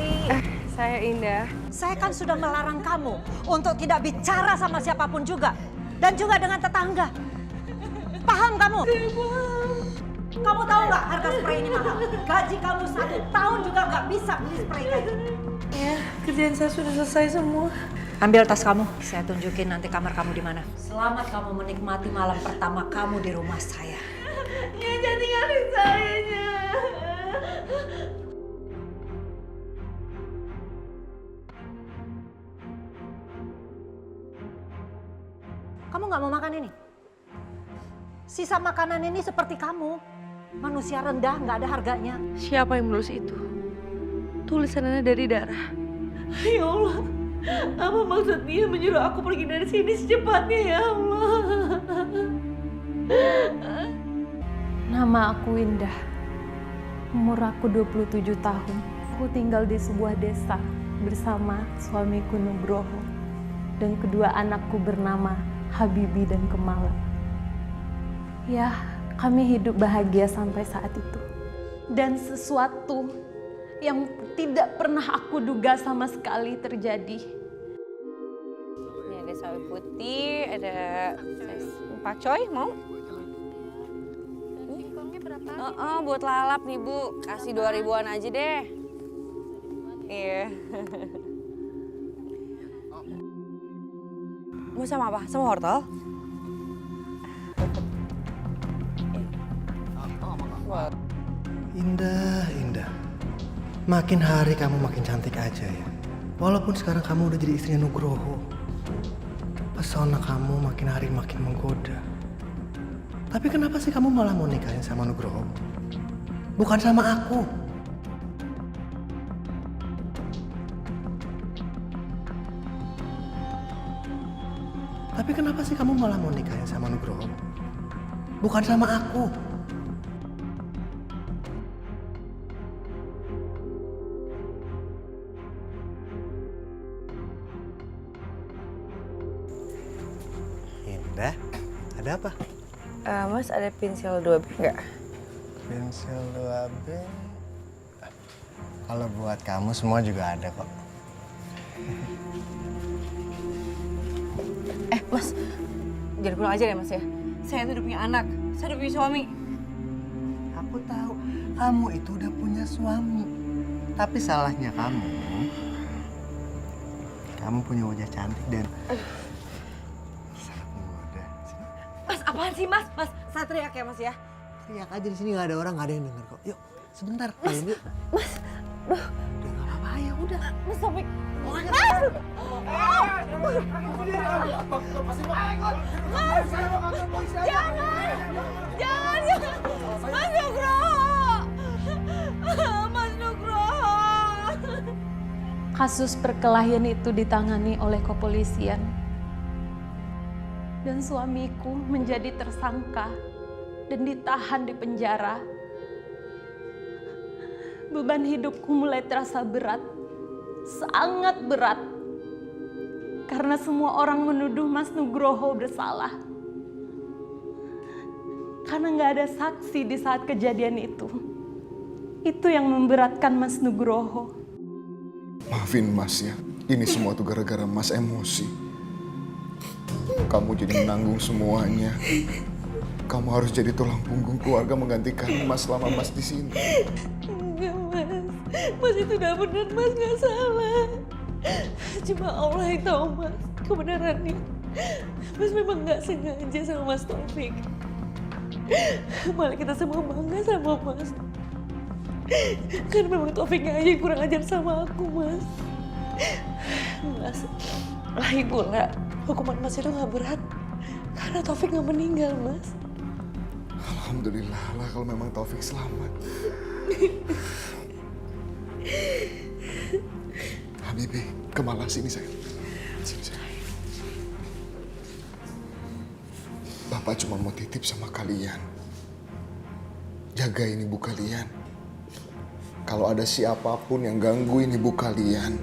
Putih. Saya Indah. Saya kan sudah melarang kamu untuk tidak bicara sama siapapun juga. Dan juga dengan tetangga. Paham kamu? Kamu tahu nggak harga spray ini mahal? Gaji kamu 1 tahun juga nggak bisa beli spray kayak gini. Ya, kerjaan saya sudah selesai semua. Ambil tas kamu, saya tunjukin nanti kamar kamu di mana. Selamat kamu menikmati malam pertama kamu di rumah saya. Ya, jangan tinggalin saya. Kamu nggak mau makan ini? Sisa makanan ini seperti kamu. Manusia rendah, nggak ada harganya. Siapa yang menulis itu? Tulisannya dari darah. Ya Allah, apa maksud dia menyuruh aku pergi dari sini secepatnya ya Allah? Nama aku Indah. Umur aku 27 tahun. Aku tinggal di sebuah desa bersama suamiku Nugroho dan kedua anakku bernama Habibi dan Kemala. Ya, kami hidup bahagia sampai saat itu. Dan sesuatu yang tidak pernah aku duga sama sekali terjadi. Ini ada sawi putih, ada pakcoy, mau? Singkongnya berapa? Buat lalap nih Bu, kasih 2.000-an aja deh. Iya. Mau sama apa? Sama wortel? Indah, Indah. Makin hari kamu makin cantik aja ya. Walaupun sekarang kamu udah jadi istrinya Nugroho. Pesona kamu makin hari makin menggoda. Tapi kenapa sih kamu malah mau nikahin sama Nugroho? Bukan sama aku. Tapi kenapa sih kamu malah mau nikahin sama Nugroho? Bukan sama aku. Indah, ada apa? Mas ada pensil 2B nggak? Pensil 2B. Kalau buat kamu semua juga ada kok. Mas, jangan pulang aja ya Mas ya. Saya tuh udah punya anak, saya udah punya suami. Aku tahu kamu itu udah punya suami. Tapi salahnya kamu punya wajah cantik dan sangat menggoda. Mas, apaan sih Mas? Mas, saya teriak ya Mas ya. Teriak aja di sini, nggak ada orang, nggak ada yang denger kok. Yuk, sebentar. Mas, yuk. Mas, Udah nggak apa-apa ya, udah. Mas Taufik. Jangan, Mas Nugroho. Mas Nugroho. Kasus perkelahian itu ditangani oleh kepolisian. Dan suamiku menjadi tersangka dan ditahan di penjara. Beban hidupku mulai terasa berat, sangat berat. Karena semua orang menuduh Mas Nugroho bersalah. Karena nggak ada saksi di saat kejadian itu. Itu yang memberatkan Mas Nugroho. Maafin Mas ya, ini semua tuh gara-gara Mas emosi. Kamu jadi menanggung semuanya. Kamu harus jadi tulang punggung keluarga menggantikan Mas selama Mas di sini. Enggak Mas, Mas itu udah bener, Mas nggak salah. Cuma Allah yang tahu Mas kebenarannya. Mas memang nggak sengaja sama Mas Taufik. Malah kita semua bangga sama Mas. Kan memang Taufiknya aja yang kurang ajar sama aku Mas. Mas, lagi pula hukuman Mas itu nggak berat karena Taufik nggak meninggal Mas. Alhamdulillah lah kalau memang Taufik selamat. Habibi, Kemala sini sayang. Sini sayang. Bapak cuma mau titip sama kalian. Jagain ibu kalian. Kalau ada siapapun yang gangguin ibu kalian,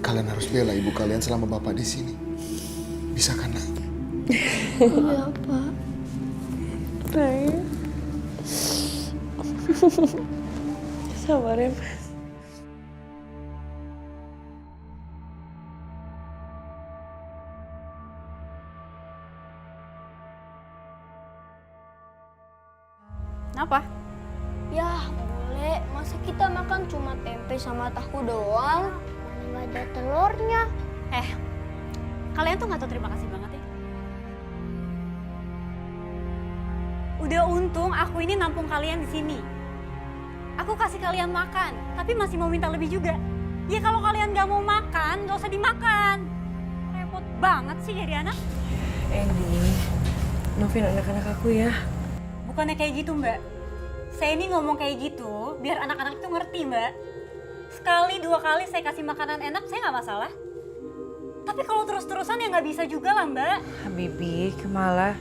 kalian harus bela ibu kalian selama Bapak di sini. Bisa kan, Nak? Iya, Pak. Ray. Sabar ya, Mas. nasi sama tahu doang. Mana nggak ada telurnya. Kalian tuh nggak tahu terima kasih banget ya. Udah untung aku ini nampung kalian di sini. Aku kasih kalian makan, tapi masih mau minta lebih juga. Ya kalau kalian nggak mau makan, nggak usah dimakan. Repot banget sih jadi anak. Andy, maafin anak-anak aku ya. Bukannya kayak gitu mbak. Saya ini ngomong kayak gitu biar anak-anak itu ngerti mbak. Sekali 2 kali saya kasih makanan enak saya nggak masalah. Tapi kalau terus-terusan ya nggak bisa juga lah mbak. Habibi, Kemala.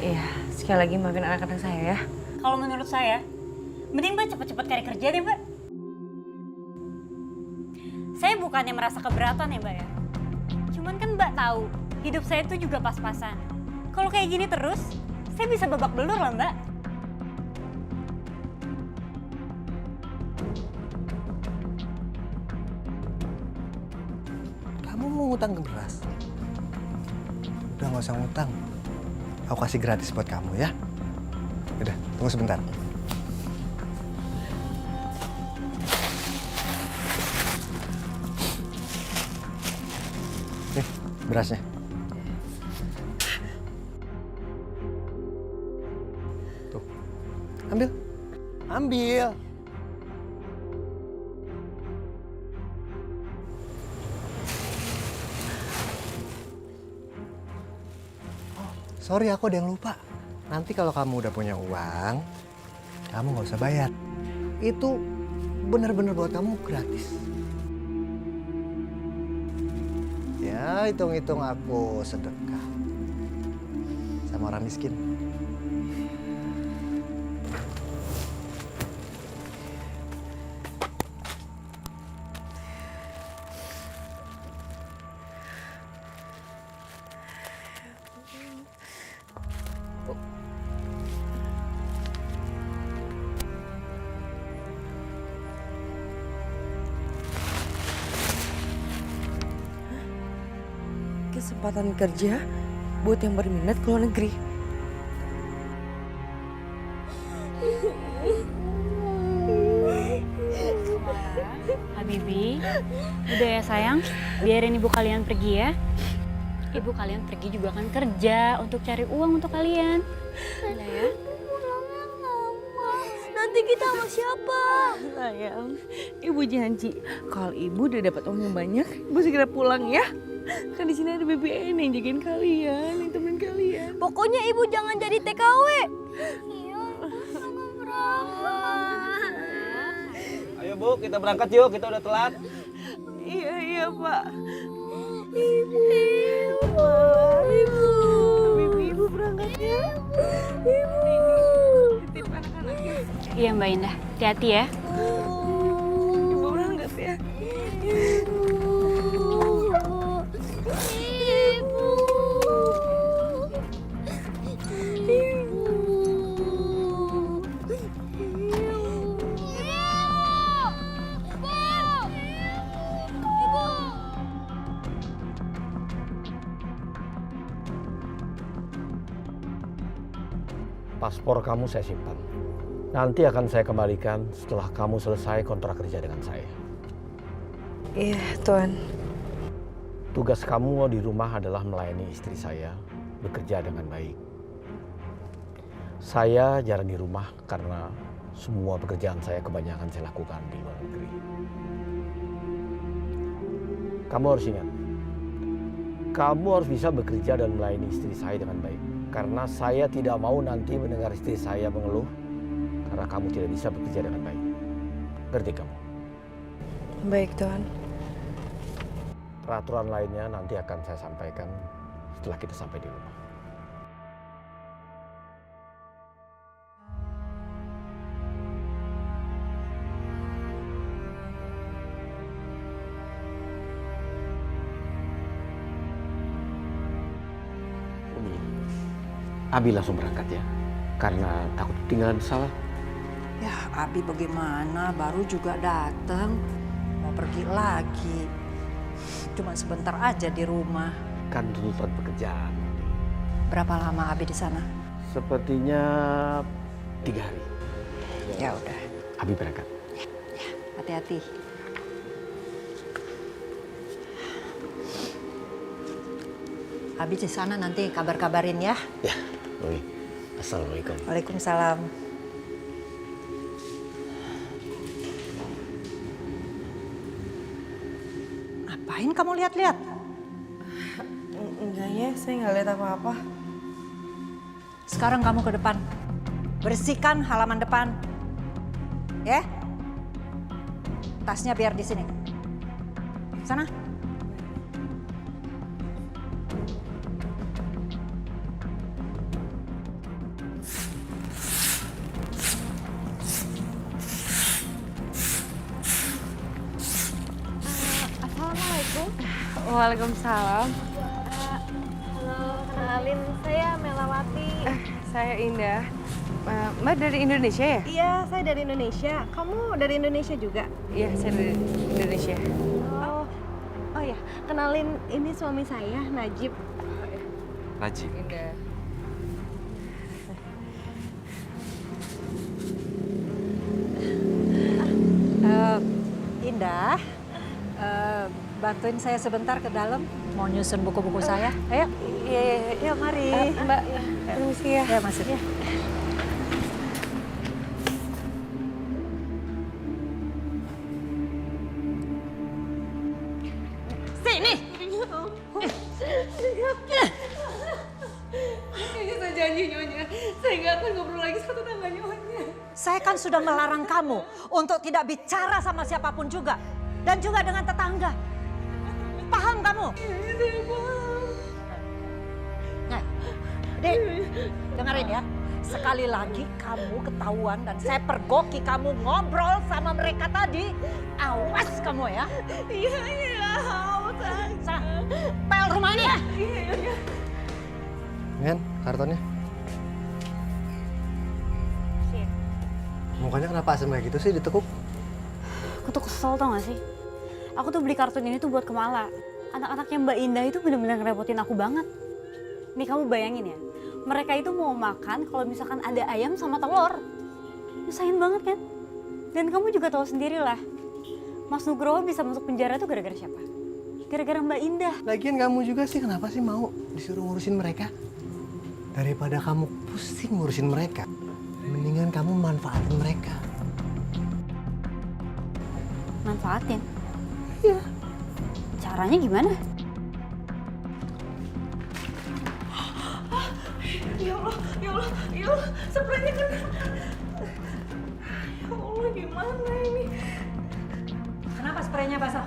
Iya, sekali lagi maafin anak-anak saya ya. Kalau menurut saya, mending mbak cepet-cepet cari kerja deh mbak. Saya bukannya merasa keberatan ya mbak ya. Cuman kan mbak tahu, hidup saya itu juga pas-pasan. Kalau kayak gini terus, saya bisa babak belur lah mbak. Kamu mau ngutang ke beras? Udah nggak usah ngutang. Aku kasih gratis buat kamu ya. Udah, tunggu sebentar. Nih, berasnya. Tuh, ambil. Ambil. Sorry, aku ada yang lupa. Nanti kalau kamu udah punya uang, kamu nggak usah bayar. Itu bener-bener buat kamu gratis. Ya, hitung-hitung aku sedekah sama orang miskin. Kesempatan kerja buat yang berminat ke luar negeri. Habibi, udah ya sayang, biarin ibu kalian pergi ya. Ibu kalian pergi juga akan kerja untuk cari uang untuk kalian. Udah ya. Nanti kita sama siapa? Sayang, ibu janji kalau ibu udah dapat uang yang banyak, ibu segera pulang ya. Kan di sini ada BBN yang jagain kalian, yang temenin kalian. Pokoknya ibu jangan jadi TKW. Iya, sama berangkat. Ayo Bu, kita berangkat yuk, kita udah telat. Iya, iya Pak. Ibu. Ibu berangkat ya. Ibu. Titip anak-anaknya. Iya Mbak Indah, hati-hati ya. Ibu berangkat ya. Paspor kamu saya simpan. Nanti akan saya kembalikan setelah kamu selesai kontrak kerja dengan saya. Iya, Tuan. Tugas kamu di rumah adalah melayani istri saya, bekerja dengan baik. Saya jarang di rumah karena semua pekerjaan saya kebanyakan saya lakukan di luar negeri. Kamu harus ingat, kamu harus bisa bekerja dan melayani istri saya dengan baik. Karena saya tidak mau nanti mendengar istri saya mengeluh karena kamu tidak bisa bekerja dengan baik. Ngerti kamu? Baik, Tuan. Peraturan lainnya nanti akan saya sampaikan setelah kita sampai di rumah. Umi, Abi langsung berangkat ya, karena takut ketinggalan pesawat. Ya, Abi bagaimana? Baru juga datang. Mau pergi lagi. Cuma sebentar aja di rumah. Kan tuntutan pekerjaan. Berapa lama Abi di sana? Sepertinya 3 hari. Ya udah. Abi berangkat. Hati-hati. Habis di sana nanti kabar-kabarin ya. Ya, Mami. Assalamualaikum. Waalaikumsalam. Ngapain kamu lihat-lihat? Enggak ya, saya nggak lihat apa-apa. Sekarang kamu ke depan. Bersihkan halaman depan. Ya? Tasnya biar di sini. Sana. Assalamualaikum. Waalaikumsalam. Halo, kenalin saya Melawati. Saya Indah. Mbak dari Indonesia ya? Iya, saya dari Indonesia. Kamu dari Indonesia juga? Iya, saya dari Indonesia. Oh ya, kenalin ini suami saya, Najib. Najib. Indah. Indah, bantuin saya sebentar ke dalam. Mau nyusun buku-buku saya. Ayo. Iya, mari. Mbak, permisi ya. Ya, masuk. Sini. Kayaknya saya janji Nyonya, saya nggak akan ngobrol lagi satu tangga Nyonya. Saya kan sudah melarang kamu untuk tidak bicara sama siapapun juga. Dan juga dengan tetangga. Paham kamu? Nah, Dek, dengerin ya. Sekali lagi kamu ketahuan dan saya pergoki kamu ngobrol sama mereka tadi. Awas kamu ya. Iya, Sana, pel rumah ini ya. Men, kartonnya. Mukanya kenapa asem kayak gitu sih ditekuk? Aku tuh kesel tau gak sih? Aku tuh beli kartun ini tuh buat Kemala. Anak-anaknya Mbak Indah itu bener-bener ngerepotin aku banget. Nih kamu bayangin ya, mereka itu mau makan kalau misalkan ada ayam sama telur. Nyusahin banget kan? Dan kamu juga tahu sendiri lah, Mas Nugroho bisa masuk penjara tuh gara-gara siapa? Gara-gara Mbak Indah. Lagian kamu juga sih kenapa sih mau disuruh ngurusin mereka? Daripada kamu pusing ngurusin mereka, mendingan kamu manfaatin mereka. Manfaatin? Iya. Caranya gimana? Ya Allah, spraynya kena. Ya Allah, gimana ini? Kenapa spraynya basah?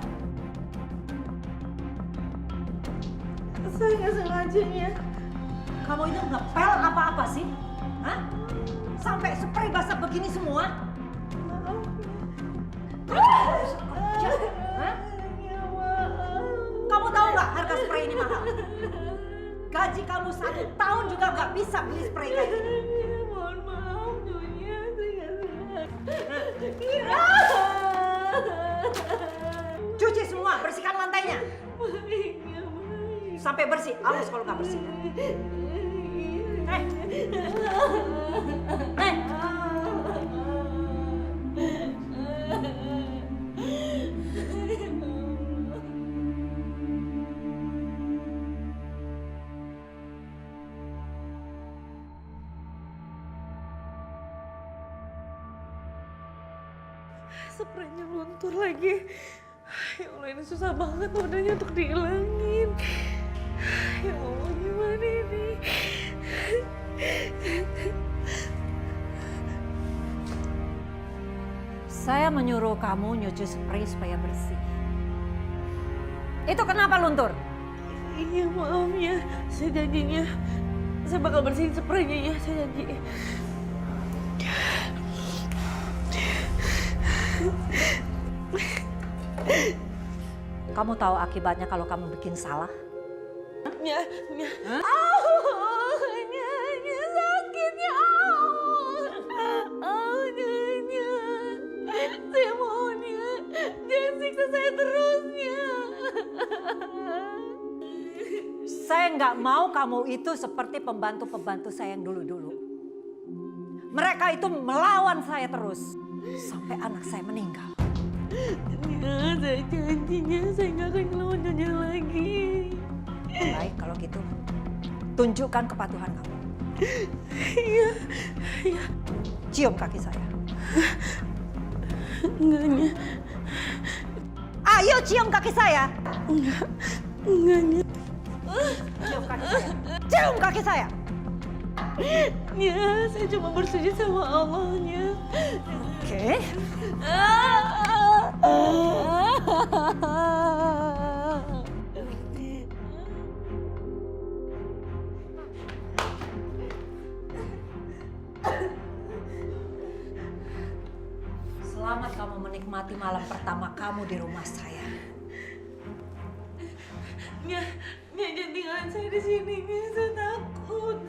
Saya nggak sengajanya. Kamu itu ngepel apa-apa sih? Hah? Sampai spray basah begini semua? Kerja, hah? Kamu tahu nggak harga spray ini mahal? Gaji kamu 1 tahun juga nggak bisa beli spray kayak gini. Mohon maaf, Nyonya. Saya nggak sengaja. Cuci semua, bersihkan lantainya. Sampai bersih, awas kalau nggak bersih. Spraynya luntur lagi. Ya Allah, ini susah banget nodanya untuk dihilangin. Ya Allah, gimana ini? Saya menyuruh kamu nyuci spray supaya bersih. Itu kenapa luntur? Iya, maaf ya. Saya janjinya, saya bakal bersihin spraynya ya, saya janji. Kamu tahu akibatnya kalau kamu bikin salah? Nya. Hah? Nya, sakitnya. Nya. Saya mohon ya, jangan siksa saya terusnya. Saya nggak mau kamu itu seperti pembantu-pembantu saya yang dulu-dulu. Mereka itu melawan saya terus sampai anak saya meninggal. Ya, saya janjinya saya nggak akan ngelawan Nyonya lagi. Baik kalau gitu, tunjukkan kepatuhan kamu. Iya, iya. Cium kaki saya. Enggaknya. Ayo cium kaki saya. Enggaknya. Cium kaki saya. Cium kaki saya. Ya, saya cuma bersujud sama Allahnya. Oke. Selamat kamu menikmati malam pertama kamu di rumah saya. Nya, jangan tinggalin saya di sini, Nya. Saya takut.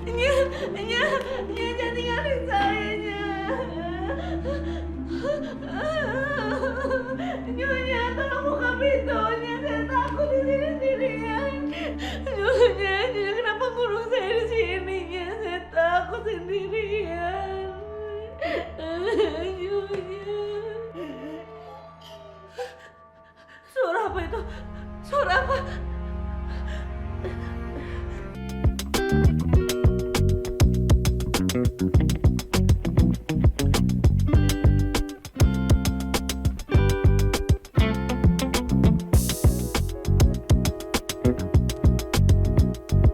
Nya, jangan tinggalin saya, Nya. Nyonya, tolong buka pintunya. Saya takut di sini sendirian. Nyonya,